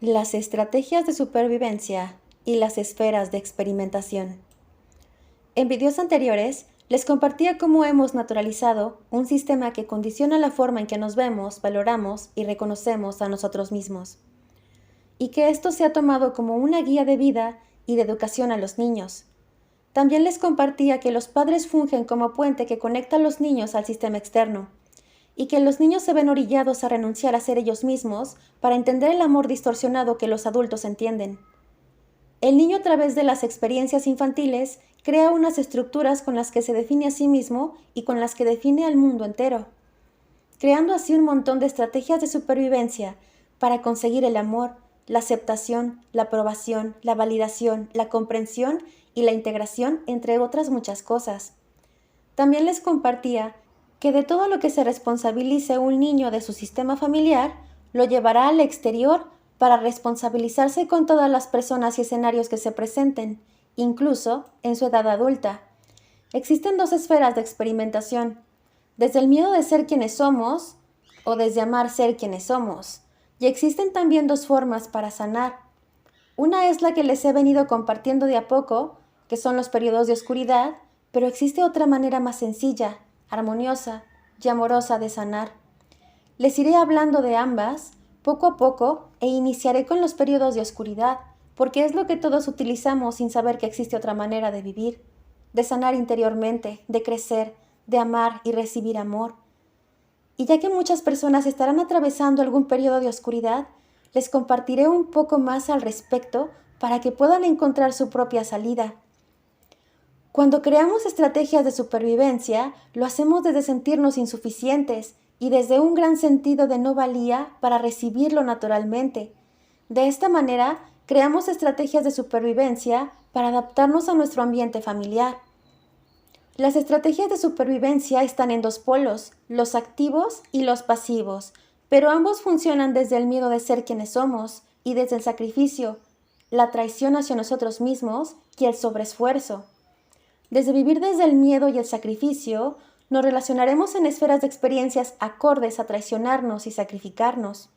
Las estrategias de supervivencia y las esferas de experimentación. En videos anteriores, les compartía cómo hemos naturalizado un sistema que condiciona la forma en que nos vemos, valoramos y reconocemos a nosotros mismos. Y que esto se ha tomado como una guía de vida y de educación a los niños. También les compartía que los padres fungen como puente que conecta a los niños al sistema externo, y que los niños se ven orillados a renunciar a ser ellos mismos para entender el amor distorsionado que los adultos entienden. El niño, a través de las experiencias infantiles, crea unas estructuras con las que se define a sí mismo y con las que define al mundo entero, creando así un montón de estrategias de supervivencia para conseguir el amor, la aceptación, la aprobación, la validación, la comprensión y la integración, entre otras muchas cosas. También les compartía que de todo lo que se responsabilice un niño de su sistema familiar, lo llevará al exterior para responsabilizarse con todas las personas y escenarios que se presenten, incluso en su edad adulta. Existen dos esferas de experimentación, desde el miedo de ser quienes somos o desde amar ser quienes somos. Y existen también dos formas para sanar. Una es la que les he venido compartiendo de a poco, que son los periodos de oscuridad, pero existe otra manera más sencilla, armoniosa y amorosa de sanar. Les iré hablando de ambas poco a poco e iniciaré con los periodos de oscuridad, porque es lo que todos utilizamos sin saber que existe otra manera de vivir, de sanar interiormente, de crecer, de amar y recibir amor. Y ya que muchas personas estarán atravesando algún periodo de oscuridad, les compartiré un poco más al respecto para que puedan encontrar su propia salida. Cuando creamos estrategias de supervivencia, lo hacemos desde sentirnos insuficientes y desde un gran sentido de no valía para recibirlo naturalmente. De esta manera, creamos estrategias de supervivencia para adaptarnos a nuestro ambiente familiar. Las estrategias de supervivencia están en dos polos, los activos y los pasivos, pero ambos funcionan desde el miedo de ser quienes somos y desde el sacrificio, la traición hacia nosotros mismos y el sobreesfuerzo. Desde vivir desde el miedo y el sacrificio, nos relacionaremos en esferas de experiencias acordes a traicionarnos y sacrificarnos.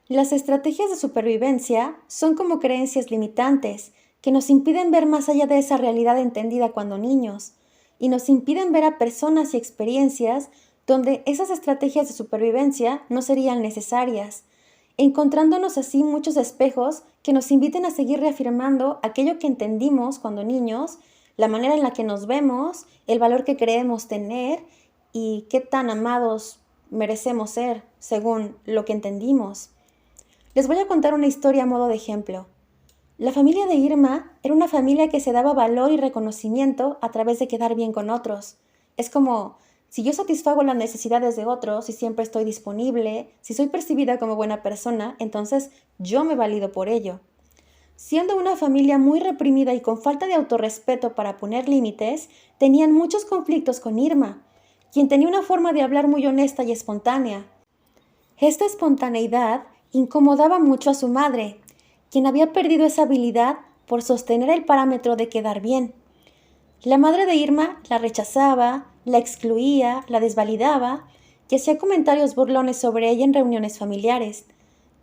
Las estrategias de supervivencia son como creencias limitantes que nos impiden ver más allá de esa realidad entendida cuando niños y nos impiden ver a personas y experiencias donde esas estrategias de supervivencia no serían necesarias, encontrándonos así muchos espejos que nos inviten a seguir reafirmando aquello que entendimos cuando niños, la manera en la que nos vemos, el valor que creemos tener y qué tan amados merecemos ser según lo que entendimos. Les voy a contar una historia a modo de ejemplo. La familia de Irma era una familia que se daba valor y reconocimiento a través de quedar bien con otros. Es como, si yo satisfago las necesidades de otros y siempre estoy disponible, si soy percibida como buena persona, entonces yo me valido por ello. Siendo una familia muy reprimida y con falta de autorrespeto para poner límites, tenían muchos conflictos con Irma, quien tenía una forma de hablar muy honesta y espontánea. Esta espontaneidad incomodaba mucho a su madre, quien había perdido esa habilidad por sostener el parámetro de quedar bien. La madre de Irma la rechazaba, la excluía, la desvalidaba y hacía comentarios burlones sobre ella en reuniones familiares.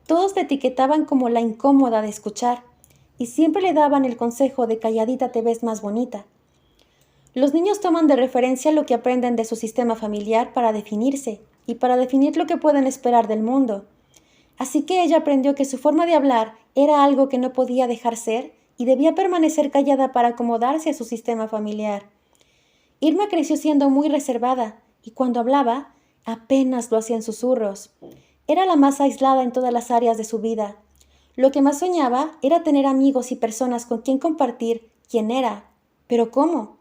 Todos la etiquetaban como la incómoda de escuchar y siempre le daban el consejo de calladita te ves más bonita. Los niños toman de referencia lo que aprenden de su sistema familiar para definirse y para definir lo que pueden esperar del mundo. Así que ella aprendió que su forma de hablar era algo que no podía dejar ser y debía permanecer callada para acomodarse a su sistema familiar. Irma creció siendo muy reservada y cuando hablaba apenas lo hacía en susurros. Era la más aislada en todas las áreas de su vida. Lo que más soñaba era tener amigos y personas con quien compartir quién era. ¿Pero cómo?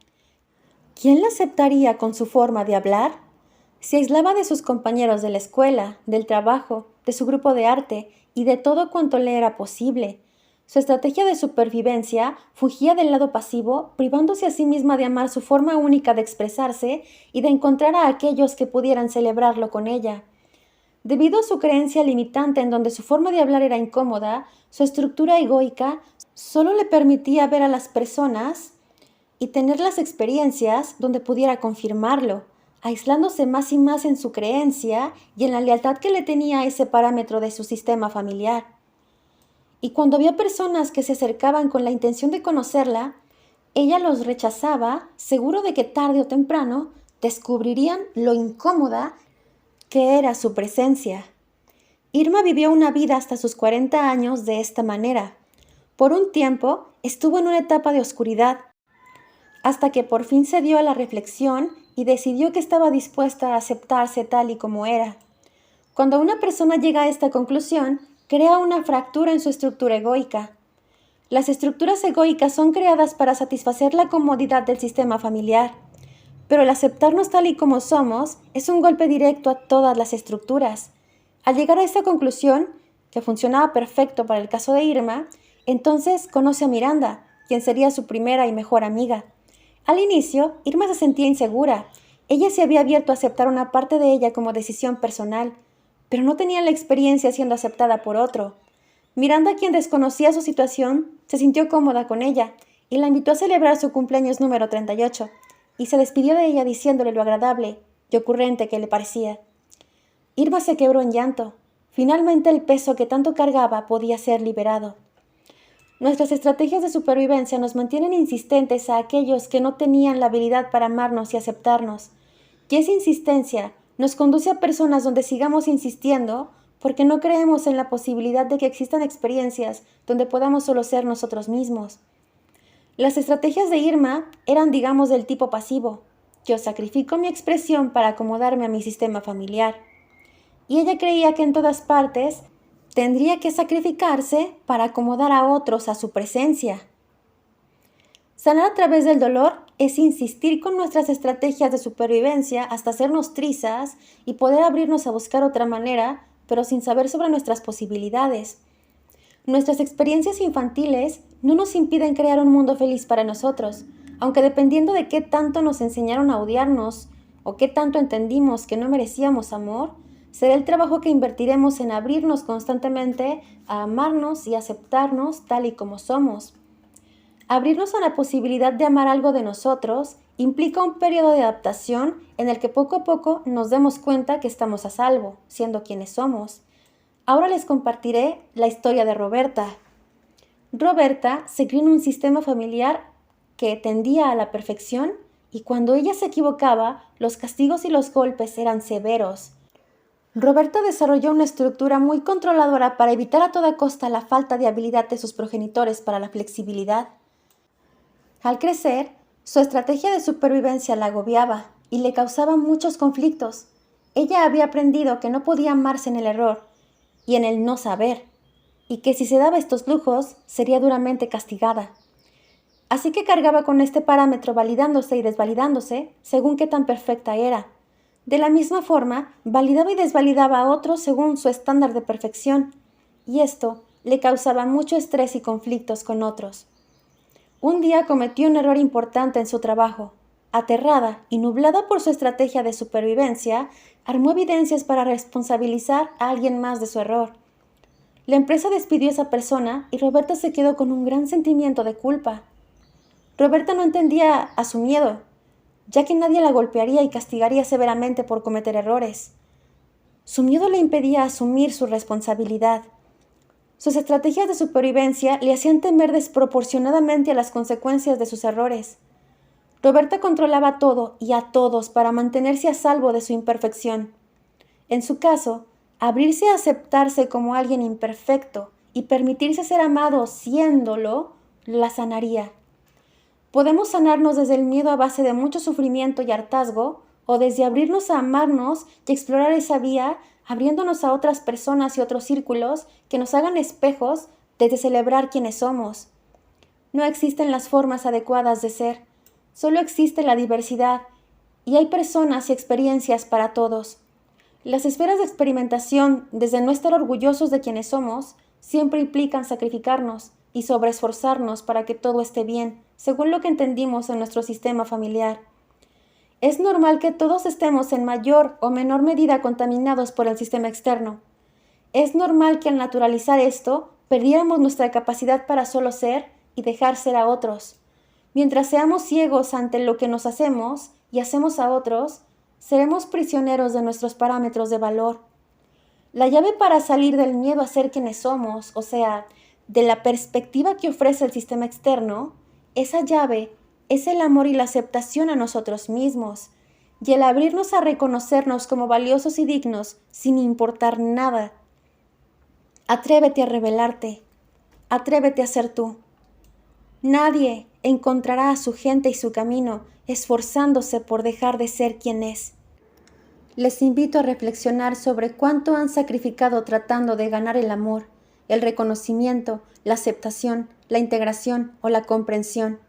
¿Quién la aceptaría con su forma de hablar? Se aislaba de sus compañeros de la escuela, del trabajo, de su grupo de arte y de todo cuanto le era posible. Su estrategia de supervivencia fugía del lado pasivo, privándose a sí misma de amar su forma única de expresarse y de encontrar a aquellos que pudieran celebrarlo con ella. Debido a su creencia limitante en donde su forma de hablar era incómoda, su estructura egoica solo le permitía ver a las personas y tener las experiencias donde pudiera confirmarlo, aislándose más y más en su creencia y en la lealtad que le tenía a ese parámetro de su sistema familiar. y cuando había personas que se acercaban con la intención de conocerla, ella los rechazaba, seguro de que tarde o temprano descubrirían lo incómoda que era su presencia. Irma vivió una vida hasta sus 40 años de esta manera. Por un tiempo estuvo en una etapa de oscuridad, hasta que por fin se dio a la reflexión y decidió que estaba dispuesta a aceptarse tal y como era. Cuando una persona llega a esta conclusión, crea una fractura en su estructura egoica. Las estructuras egoicas son creadas para satisfacer la comodidad del sistema familiar, pero el aceptarnos tal y como somos es un golpe directo a todas las estructuras. Al llegar a esta conclusión, que funcionaba perfecto para el caso de Irma, entonces conoce a Miranda, quien sería su primera y mejor amiga. Al inicio, Irma se sentía insegura. Ella se había abierto a aceptar una parte de ella como decisión personal, pero no tenía la experiencia siendo aceptada por otro. Miranda, quien desconocía su situación, se sintió cómoda con ella y la invitó a celebrar su cumpleaños número 38, y se despidió de ella diciéndole lo agradable y ocurrente que le parecía. Irma se quebró en llanto. Finalmente el peso que tanto cargaba podía ser liberado. Nuestras estrategias de supervivencia nos mantienen insistentes a aquellos que no tenían la habilidad para amarnos y aceptarnos. Y esa insistencia nos conduce a personas donde sigamos insistiendo porque no creemos en la posibilidad de que existan experiencias donde podamos solo ser nosotros mismos. Las estrategias de Irma eran, digamos, del tipo pasivo. Yo sacrifico mi expresión para acomodarme a mi sistema familiar. Y ella creía que en todas partes tendría que sacrificarse para acomodar a otros a su presencia. Sanar a través del dolor es insistir con nuestras estrategias de supervivencia hasta hacernos trizas y poder abrirnos a buscar otra manera, pero sin saber sobre nuestras posibilidades. Nuestras experiencias infantiles no nos impiden crear un mundo feliz para nosotros, aunque dependiendo de qué tanto nos enseñaron a odiarnos o qué tanto entendimos que no merecíamos amor, será el trabajo que invertiremos en abrirnos constantemente a amarnos y aceptarnos tal y como somos. Abrirnos a la posibilidad de amar algo de nosotros implica un periodo de adaptación en el que poco a poco nos demos cuenta que estamos a salvo, siendo quienes somos. Ahora les compartiré la historia de Roberta. Roberta se crió en un sistema familiar que tendía a la perfección y cuando ella se equivocaba, los castigos y los golpes eran severos. Roberta desarrolló una estructura muy controladora para evitar a toda costa la falta de habilidad de sus progenitores para la flexibilidad. Al crecer, su estrategia de supervivencia la agobiaba y le causaba muchos conflictos. Ella había aprendido que no podía amarse en el error y en el no saber, y que si se daba estos lujos sería duramente castigada. Así que cargaba con este parámetro validándose y desvalidándose según qué tan perfecta era. De la misma forma, validaba y desvalidaba a otros según su estándar de perfección, y esto le causaba mucho estrés y conflictos con otros. Un día cometió un error importante en su trabajo. Aterrada y nublada por su estrategia de supervivencia, armó evidencias para responsabilizar a alguien más de su error. La empresa despidió a esa persona y Roberta se quedó con un gran sentimiento de culpa. Roberta no entendía a su miedo, ya que nadie la golpearía y castigaría severamente por cometer errores. Su miedo le impedía asumir su responsabilidad. Sus estrategias de supervivencia le hacían temer desproporcionadamente a las consecuencias de sus errores. Roberta controlaba todo y a todos para mantenerse a salvo de su imperfección. En su caso, abrirse a aceptarse como alguien imperfecto y permitirse ser amado siéndolo, la sanaría. Podemos sanarnos desde el miedo a base de mucho sufrimiento y hartazgo, o desde abrirnos a amarnos y explorar esa vía, abriéndonos a otras personas y otros círculos que nos hagan espejos desde celebrar quienes somos. No existen las formas adecuadas de ser, solo existe la diversidad, y hay personas y experiencias para todos. Las esferas de experimentación, desde no estar orgullosos de quienes somos, siempre implican sacrificarnos y sobreesforzarnos para que todo esté bien, según lo que entendimos en nuestro sistema familiar. Es normal que todos estemos en mayor o menor medida contaminados por el sistema externo. Es normal que al naturalizar esto, perdiéramos nuestra capacidad para solo ser y dejar ser a otros. Mientras seamos ciegos ante lo que nos hacemos y hacemos a otros, seremos prisioneros de nuestros parámetros de valor. La llave para salir del miedo a ser quienes somos, o sea, de la perspectiva que ofrece el sistema externo, esa llave es el amor y la aceptación a nosotros mismos, y el abrirnos a reconocernos como valiosos y dignos sin importar nada. Atrévete a revelarte, atrévete a ser tú. Nadie encontrará a su gente y su camino esforzándose por dejar de ser quien es. Les invito a reflexionar sobre cuánto han sacrificado tratando de ganar el amor, el reconocimiento, la aceptación, la integración o la comprensión.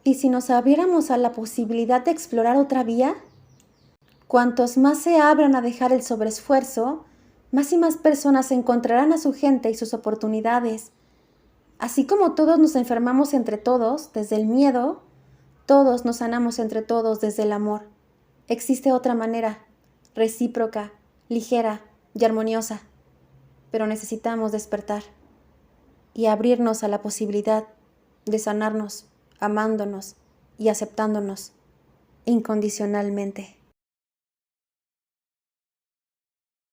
¿Y si nos abriéramos a la posibilidad de explorar otra vía? Cuantos más se abran a dejar el sobreesfuerzo, más y más personas encontrarán a su gente y sus oportunidades. Así como todos nos enfermamos entre todos desde el miedo, todos nos sanamos entre todos desde el amor. Existe otra manera, recíproca, ligera y armoniosa, pero necesitamos despertar y abrirnos a la posibilidad de sanarnos, amándonos y aceptándonos incondicionalmente.